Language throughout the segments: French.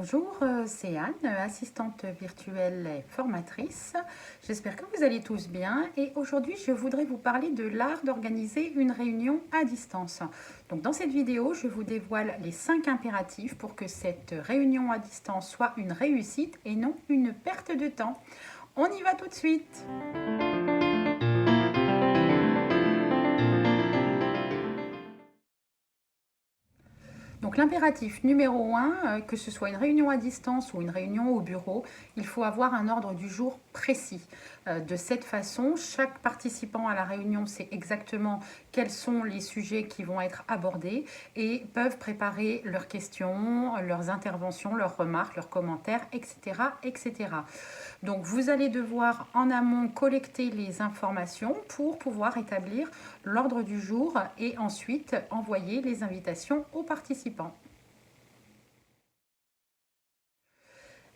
Bonjour, c'est Anne, assistante virtuelle et formatrice. J'espère que vous allez tous bien et aujourd'hui je voudrais vous parler de l'art d'organiser une réunion à distance. Donc dans cette vidéo, je vous dévoile les 5 impératifs pour que cette réunion à distance soit une réussite et non une perte de temps. On y va tout de suite! Donc l'impératif numéro 1, que ce soit une réunion à distance ou une réunion au bureau, il faut avoir un ordre du jour précis. De cette façon, chaque participant à la réunion sait exactement quels sont les sujets qui vont être abordés et peuvent préparer leurs questions, leurs interventions, leurs remarques, leurs commentaires, etc., etc. Donc vous allez devoir en amont collecter les informations pour pouvoir établir l'ordre du jour et ensuite envoyer les invitations aux participants.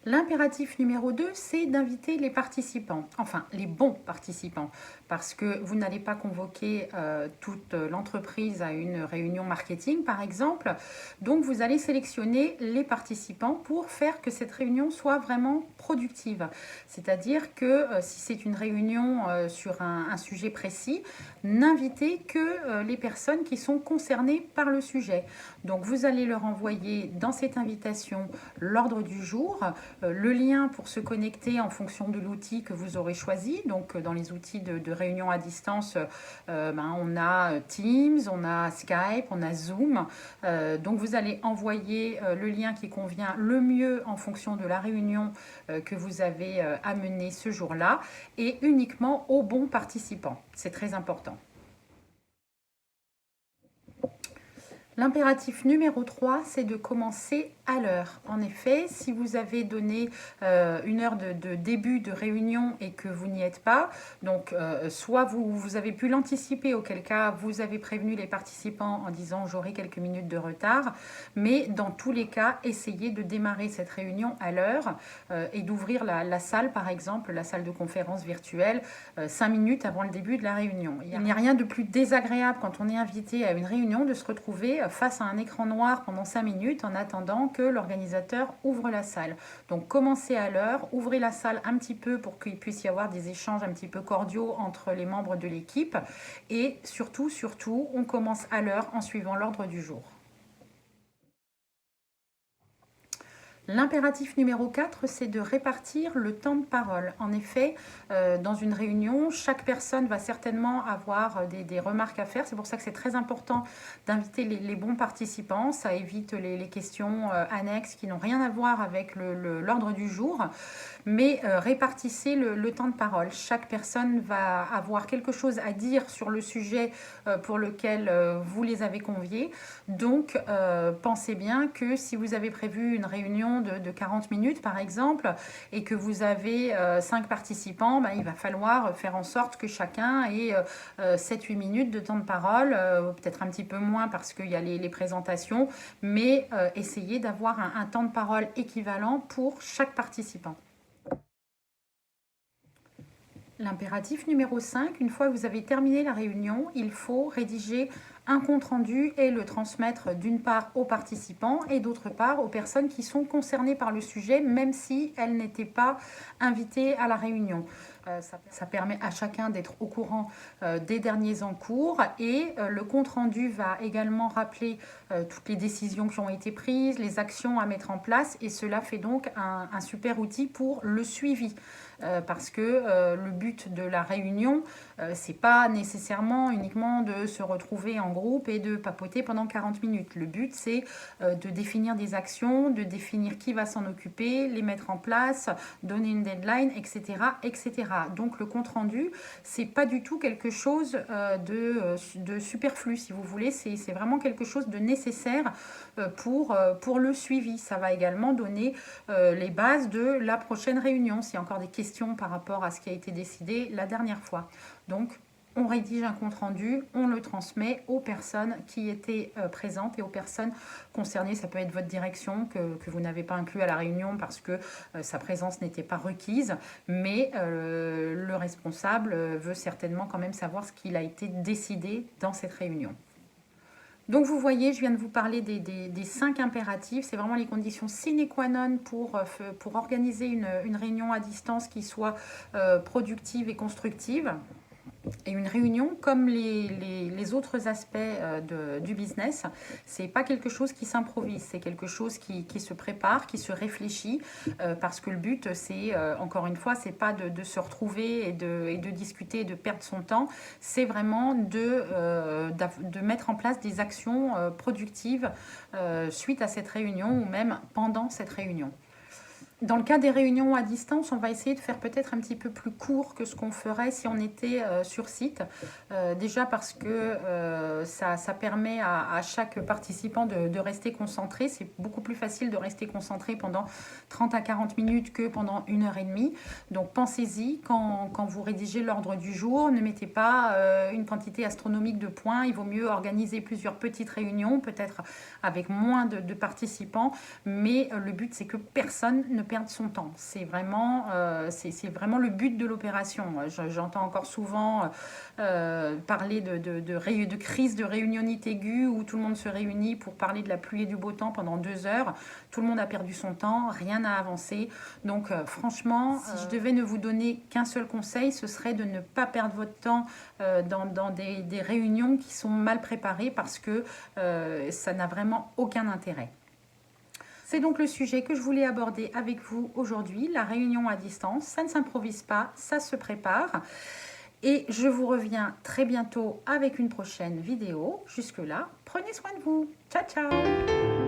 L'impératif numéro 2, c'est d'inviter les participants, enfin les bons participants, parce que vous n'allez pas convoquer toute l'entreprise à une réunion marketing, par exemple. Donc, vous allez sélectionner les participants pour faire que cette réunion soit vraiment productive. C'est-à-dire que si c'est une réunion sur un sujet précis, n'invitez que les personnes qui sont concernées par le sujet. Donc, vous allez leur envoyer dans cette invitation l'ordre du jour, le lien pour se connecter en fonction de l'outil que vous aurez choisi. Donc dans les outils de réunion à distance, on a Teams, on a Skype, on a Zoom. Donc vous allez envoyer le lien qui convient le mieux en fonction de la réunion que vous avez à mener ce jour-là et uniquement aux bons participants. C'est très important. L'impératif numéro 3, c'est de commencer à l'heure. En effet, si vous avez donné une heure de début de réunion et que vous n'y êtes pas, donc soit vous avez pu l'anticiper, auquel cas vous avez prévenu les participants en disant j'aurai quelques minutes de retard, mais dans tous les cas, essayez de démarrer cette réunion à l'heure et d'ouvrir la salle, par exemple, la salle de conférence virtuelle, 5 minutes avant le début de la réunion. Il n'y a rien de plus désagréable quand on est invité à une réunion de se retrouver face à un écran noir pendant 5 minutes en attendant que l'organisateur ouvre la salle. Donc commencez à l'heure, ouvrez la salle un petit peu pour qu'il puisse y avoir des échanges un petit peu cordiaux entre les membres de l'équipe et surtout, on commence à l'heure en suivant l'ordre du jour. L'impératif numéro 4, c'est de répartir le temps de parole. En effet, dans une réunion, chaque personne va certainement avoir des remarques à faire. C'est pour ça que c'est très important d'inviter les bons participants. Ça évite les questions annexes qui n'ont rien à voir avec l'ordre du jour. Mais répartissez le temps de parole. Chaque personne va avoir quelque chose à dire sur le sujet pour lequel vous les avez conviés. Donc, pensez bien que si vous avez prévu une réunion de 40 minutes, par exemple, et que vous avez 5 participants, il va falloir faire en sorte que chacun ait 7-8 minutes de temps de parole, peut-être un petit peu moins parce qu'il y a les présentations, mais essayez d'avoir un temps de parole équivalent pour chaque participant. L'impératif numéro 5, une fois que vous avez terminé la réunion, il faut rédiger un compte-rendu et le transmettre d'une part aux participants et d'autre part aux personnes qui sont concernées par le sujet, même si elles n'étaient pas invitées à la réunion. Ça permet à chacun d'être au courant des derniers en cours et le compte-rendu va également rappeler toutes les décisions qui ont été prises, les actions à mettre en place et cela fait donc un super outil pour le suivi. Parce que le but de la réunion, c'est pas nécessairement uniquement de se retrouver en groupe et de papoter pendant 40 minutes. Le but, c'est de définir des actions, de définir qui va s'en occuper, les mettre en place, donner une deadline, etc., etc. Donc le compte-rendu, c'est pas du tout quelque chose de superflu, si vous voulez. C'est vraiment quelque chose de nécessaire pour le suivi. Ça va également donner les bases de la prochaine réunion, s'il y a encore des questions par rapport à ce qui a été décidé la dernière fois. Donc, on rédige un compte-rendu, on le transmet aux personnes qui étaient présentes et aux personnes concernées. Ça peut être votre direction que vous n'avez pas inclus à la réunion parce que sa présence n'était pas requise, mais le responsable veut certainement quand même savoir ce qu'il a été décidé dans cette réunion. Donc vous voyez, je viens de vous parler des 5 impératifs. C'est vraiment les conditions sine qua non pour organiser une réunion à distance qui soit productive et constructive. Et une réunion, comme les autres aspects du business, c'est pas quelque chose qui s'improvise, c'est quelque chose qui se prépare, qui se réfléchit, parce que le but, c'est, encore une fois, c'est pas de se retrouver et de discuter et de perdre son temps, c'est vraiment de mettre en place des actions productives suite à cette réunion ou même pendant cette réunion. Dans le cas des réunions à distance, on va essayer de faire peut-être un petit peu plus court que ce qu'on ferait si on était sur site. Déjà parce que ça permet à chaque participant de rester concentré. C'est beaucoup plus facile de rester concentré pendant 30 à 40 minutes que pendant 1 heure et demie. Donc pensez-y quand vous rédigez l'ordre du jour. Ne mettez pas une quantité astronomique de points. Il vaut mieux organiser plusieurs petites réunions, peut-être avec moins de participants. Mais le but, c'est que personne ne perde son temps. C'est vraiment le but de l'opération. J'entends encore souvent parler de crise de réunionnite aiguë où tout le monde se réunit pour parler de la pluie et du beau temps pendant 2 heures. Tout le monde a perdu son temps, rien n'a avancé. Donc franchement, si je devais ne vous donner qu'un seul conseil, ce serait de ne pas perdre votre temps dans des réunions qui sont mal préparées parce que ça n'a vraiment aucun intérêt. C'est donc le sujet que je voulais aborder avec vous aujourd'hui, la réunion à distance. Ça ne s'improvise pas, ça se prépare. Et je vous reviens très bientôt avec une prochaine vidéo. Jusque-là, prenez soin de vous. Ciao, ciao!